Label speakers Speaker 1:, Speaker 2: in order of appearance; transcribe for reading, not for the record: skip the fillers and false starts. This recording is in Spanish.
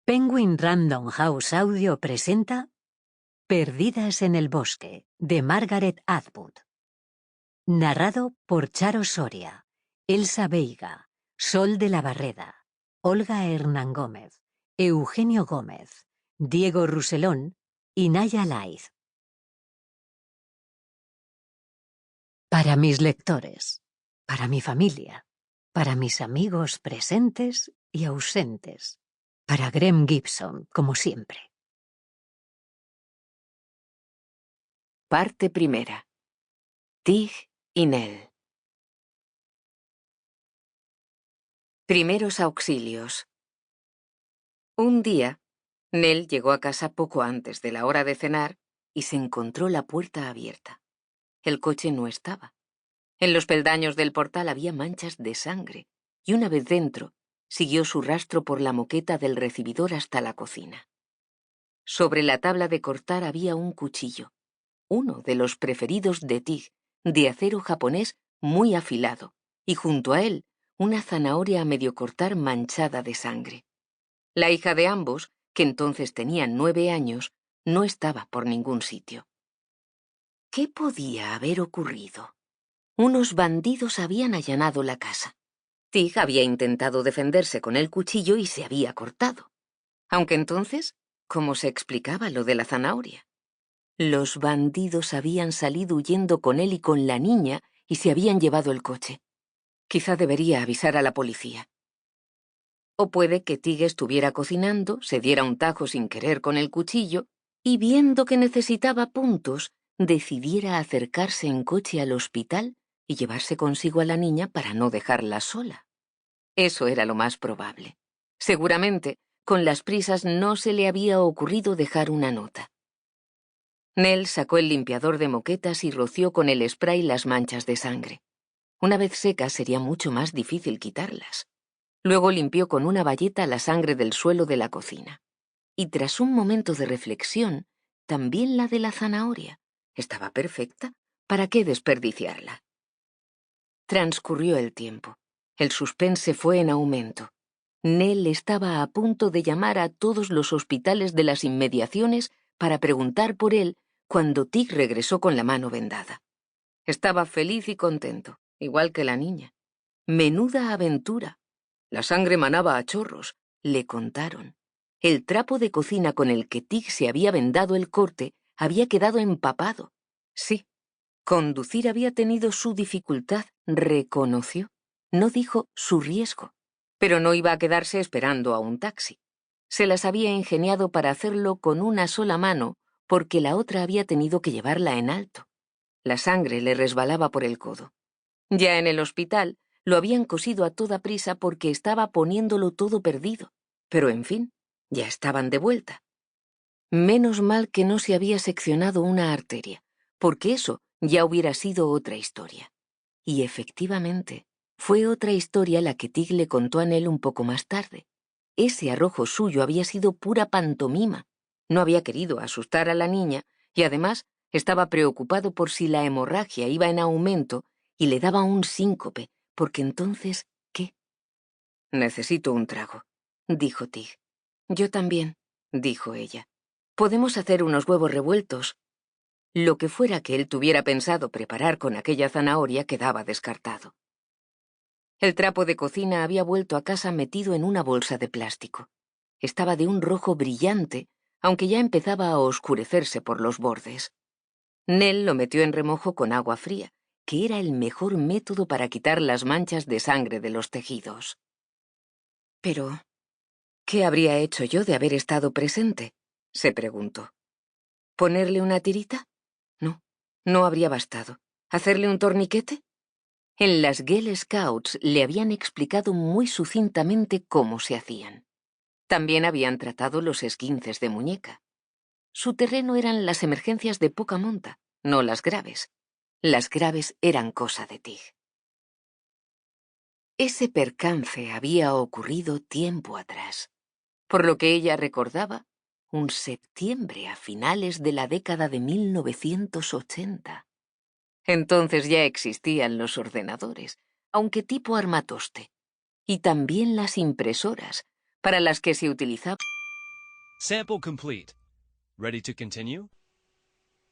Speaker 1: Penguin Random House Audio presenta Perdidas en el bosque, de Margaret Atwood. Narrado por Charo Soria, Elsa Veiga, Sol de la Barreda, Olga Hernán Gómez, Eugenio Gómez, Diego Ruselón y Naya Laiz. Para mis lectores, para mi familia, para mis amigos presentes y ausentes, para Graham Gibson, como siempre.
Speaker 2: Parte primera. Tig y Nell. Primeros auxilios. Un día, Nell llegó a casa poco antes de la hora de cenar y se encontró la puerta abierta. El coche no estaba. En los peldaños del portal había manchas de sangre, y una vez dentro, siguió su rastro por la moqueta del recibidor hasta la cocina. Sobre la tabla de cortar había un cuchillo, uno de los preferidos de Tig, de acero japonés muy afilado, y junto a él, una zanahoria a medio cortar manchada de sangre. La hija de ambos, que entonces tenía 9 años, no estaba por ningún sitio. ¿Qué podía haber ocurrido? Unos bandidos habían allanado la casa. Tig había intentado defenderse con el cuchillo y se había cortado. Aunque entonces, ¿cómo se explicaba lo de la zanahoria? Los bandidos habían salido huyendo con él y con la niña y se habían llevado el coche. Quizá debería avisar a la policía. O puede que Tig estuviera cocinando, se diera un tajo sin querer con el cuchillo y viendo que necesitaba puntos, decidiera acercarse en coche al hospital y llevarse consigo a la niña para no dejarla sola. Eso era lo más probable. Seguramente, con las prisas no se le había ocurrido dejar una nota. Nell sacó el limpiador de moquetas y roció con el spray las manchas de sangre. Una vez secas sería mucho más difícil quitarlas. Luego limpió con una bayeta la sangre del suelo de la cocina. Y tras un momento de reflexión, también la de la zanahoria. Estaba perfecta. ¿Para qué desperdiciarla? Transcurrió el tiempo. El suspense fue en aumento. Nell estaba a punto de llamar a todos los hospitales de las inmediaciones para preguntar por él cuando Tig regresó con la mano vendada. Estaba feliz y contento, igual que la niña. Menuda aventura. La sangre manaba a chorros, le contaron. El trapo de cocina con el que Tig se había vendado el corte había quedado empapado. Sí, conducir había tenido su dificultad, reconoció. No dijo su riesgo, pero no iba a quedarse esperando a un taxi. Se las había ingeniado para hacerlo con una sola mano, porque la otra había tenido que llevarla en alto. La sangre le resbalaba por el codo. Ya en el hospital, lo habían cosido a toda prisa porque estaba poniéndolo todo perdido. Pero en fin, ya estaban de vuelta. Menos mal que no se había seccionado una arteria, porque eso ya hubiera sido otra historia. Y efectivamente, fue otra historia la que Tig le contó a Nell un poco más tarde. Ese arrojo suyo había sido pura pantomima. No había querido asustar a la niña y además estaba preocupado por si la hemorragia iba en aumento y le daba un síncope, porque entonces, ¿qué? Necesito un trago, dijo Tig. Yo también, dijo ella. Podemos hacer unos huevos revueltos. Lo que fuera que él tuviera pensado preparar con aquella zanahoria quedaba descartado. El trapo de cocina había vuelto a casa metido en una bolsa de plástico. Estaba de un rojo brillante, aunque ya empezaba a oscurecerse por los bordes. Nell lo metió en remojo con agua fría, que era el mejor método para quitar las manchas de sangre de los tejidos. Pero, ¿qué habría hecho yo de haber estado presente?, se preguntó. ¿Ponerle una tirita? No, no habría bastado. ¿Hacerle un torniquete? En las Girl Scouts le habían explicado muy sucintamente cómo se hacían. También habían tratado los esguinces de muñeca. Su terreno eran las emergencias de poca monta, no las graves. Las graves eran cosa de Tig. Ese percance había ocurrido tiempo atrás. Por lo que ella recordaba, un septiembre a finales de la década de 1980. Entonces ya existían los ordenadores, aunque tipo armatoste, y también las impresoras, para las que se utilizaba
Speaker 3: Sample complete. Ready to continue?